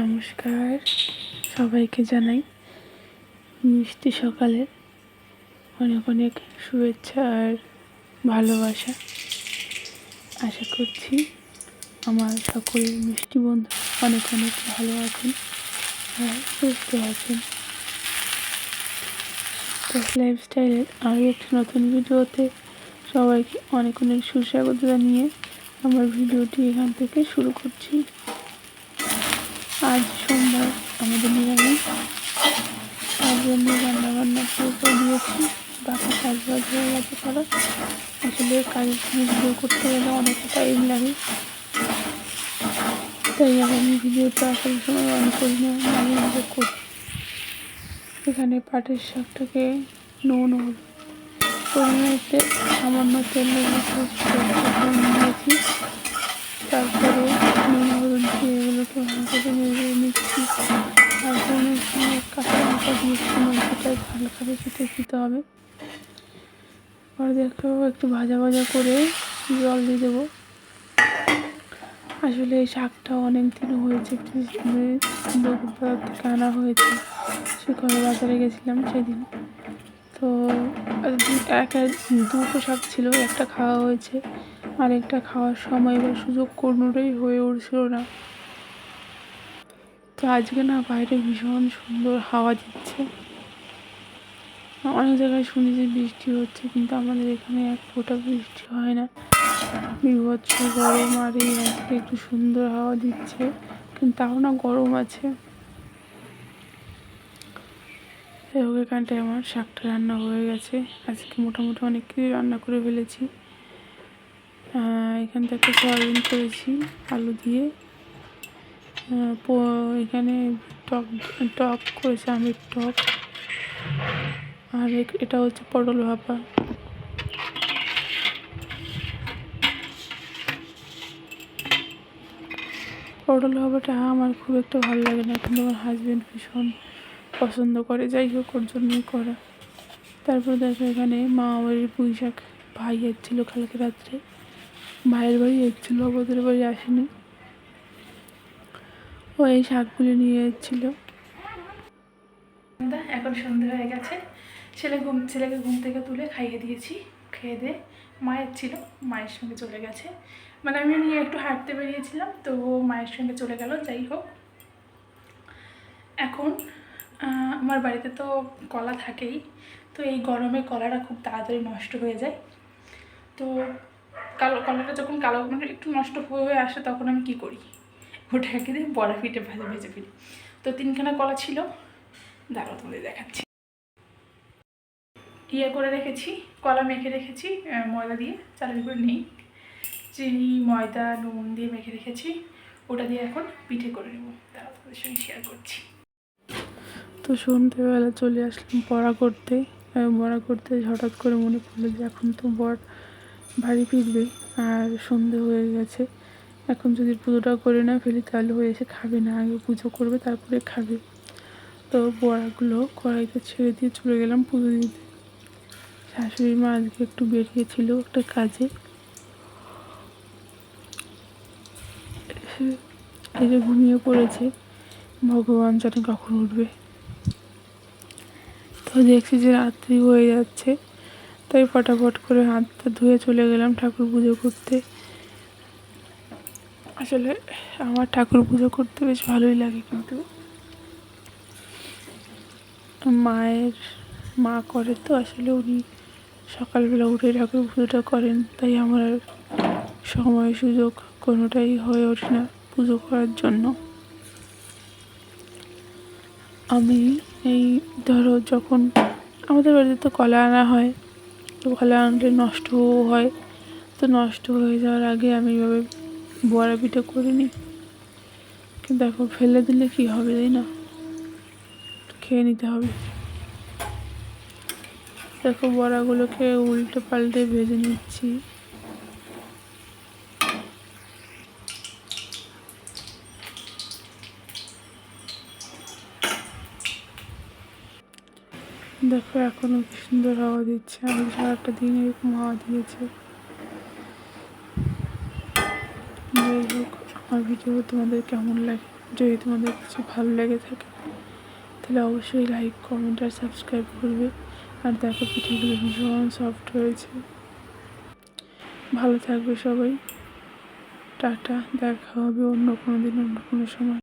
নমস্কার, সবাইকে জানাই মিষ্টি সকালের অনেক অনেক শুভেচ্ছা আর ভালোবাসা। আশা করছি আমার সকল মিষ্টি বন্ধু অনেক অনেক ভালো আছেন আর সুস্থ আছেন। তো লাইফস্টাইলের আরও একটি নতুন ভিডিওতে সবাইকে অনেক অনেক সুস্বাগত জানিয়ে আমার ভিডিওটি এখান থেকে শুরু করছি। আজ সোমবার, আমাদের নিরামিষ, তার জন্য রান্নাবান্না শুরু করে দিয়েছি। বাকি কাজবাজ হয়ে গেছে করা। আসলে ভিডিও করতে গেলে অনেকটা টাইম লাগে, তাই আমি ভিডিওটা আসলে সময় অন করি না, মাঝে মাঝে করি। এখানে পাটের শাকটাকে নুন পরিমাণে সামান্য তেল দিয়েছি। তারপরে নুন হলুদ দিয়ে এগুলোকে ভালো করে নেড়ে নিচ্ছি। তারপরে কাঁচা লঙ্কা দিয়েছি, মরিচটা হালকা বেশিতে দিতে হবে। পরে দেখো একটু ভাজা ভাজা করে জল দিয়ে দেবো। আসলে এই শাকটা অনেক দিন হয়েছে, বাজার থেকে আনা হয়েছে। সেখানে বাজারে গেছিলাম সেদিন, তো দুটো শাক ছিল, একটা খাওয়া হয়েছে আর একটা খাওয়ার সময় এবার সুযোগ কোনোটাই হয়ে উঠছিল না। তো আজকে না বাইরে ভীষণ সুন্দর হাওয়া দিচ্ছে। অনেক জায়গায় শুনি যে বৃষ্টি হচ্ছে, কিন্তু আমাদের এখানে এক ফোঁটা বৃষ্টি হয় না। বিভৎস গরম, আর এই আজকে একটু সুন্দর হাওয়া দিচ্ছে, কিন্তু তাও না গরম আছে। এখানটায় আমার শাকটা রান্না হয়ে গেছে। আজকে মোটামুটি অনেক কিছু রান্না করে ফেলেছি। এখান থেকে সয়াবিন করেছি আলু দিয়ে। এখানে টক টক করেছে, আমের টক। আর এটা হচ্ছে পটল ভাপা। পটল ভাপাটা আমার খুব একটা ভালো লাগে না, কিন্তু আমার হাজব্যান্ড ভীষণ পছন্দ করে, যাই হোক ওর জন্যই করা। তারপর দেখো এখানে মামা বাড়ির পুঁই শাক ভাই এসেছিলো কালকে রাত্রে, ভাইয়ের বাড়ি এসেছিলো, ওদের বাড়ি আসেনি। ও এই শাকগুলি নিয়ে এসেছিলো। এখন সন্ধে হয়ে গেছে, ছেলেকে ঘুম থেকে তুলে খাইয়ে দিয়েছি। খেয়ে দিয়ে মায়ের ছিল, মায়ের সঙ্গে চলে গেছে। মানে আমি নিয়ে একটু হাঁটতে বেরিয়েছিলাম, তো মায়ের সঙ্গে চলে গেল। যাই হোক, এখন আমার বাড়িতে তো কলা থাকেই, তো এই গরমে কলাটা খুব তাড়াতাড়ি নষ্ট হয়ে যায়। তো কলাটা যখন মানে একটু নষ্ট হয়ে আসে, তখন আমি কি করি, ওটাকে দিয়ে বড়া পিঠে ভেজে ফেলি। তো 3খানা কলা ছিল, দাঁড়াও তোমাদের দেখাচ্ছি। করে রেখেছি, কলা মেখে রেখেছি ময়দা দিয়ে, চালের গুঁড়ো নেই, চিনি ময়দা নুন দিয়ে মেখে রেখেছি। ওটা দিয়ে এখন পিঠে করে নেবো, দাঁড়াও তোমাদের সঙ্গে শেয়ার করছি। তো সন্ধ্যেবেলা চলে আসলাম বড়া করতে হঠাৎ করে মনে পড়লো যে এখন তো বাড়ি ফিরবে আর সন্ধে হয়ে গেছে। এখন যদি পুজোটা করে না ফেলি তাহলে হয়ে এসে খাবে না, আগে পুজো করবে তারপরে খাবে। তো বড়াগুলো কড়াইতে ছেড়ে দিয়ে চলে গেলাম পুজো দিতে। শাশুড়ি মা আজকে একটু বেরিয়েছিল একটা কাজে, এই যে ঘুমিয়ে পড়েছে, ভগবান জানে কখন উঠবে। তো দেখছি যে রাত্রি হয়ে যাচ্ছে, তাই ফটাফট করে হাতটা ধুয়ে চলে গেলাম ঠাকুর পুজো করতে। আসলে আমার ঠাকুর পুজো করতে বেশ ভালোই লাগে, কিন্তু মা করে, তো আসলে উনি সকালবেলা উঠে ঠাকুর পুজোটা করেন, তাই আমার আর সময় সুযোগ কোনোটাই হয়ে ওঠে না পুজো করার জন্য। আমি এই ধরো যখন আমাদের বাড়িতে তো কলা আনা হয়, তো কলা আনলে নষ্টও হয়, তো নষ্ট হয়ে যাওয়ার আগে আমি এভাবে বড়া পিঠে করে নিই। কিন্তু এখন ফেলে দিলে কি হবে, তাই না, খেয়ে নিতে হবে। দেখো বড়াগুলোকে উল্টে পাল্টে ভেজে নিচ্ছি। দেখো এখনও কি সুন্দর হাওয়া দিচ্ছে, আমি সারাটা দিন এরকম হাওয়া দিয়েছে। যাই হোক, আমার ভিডিও তোমাদের কেমন লাগে, যদি তোমাদের কিছু ভালো লেগে থাকে তাহলে অবশ্যই লাইক, কমেন্ট আর সাবস্ক্রাইব করবে। আর দেখো পিঠেগুলো ভীষণ সফট হয়েছে। ভালো থাকবে সবাই। টাটা, দেখা হবে অন্য কোনো দিন, অন্য কোনো সময়।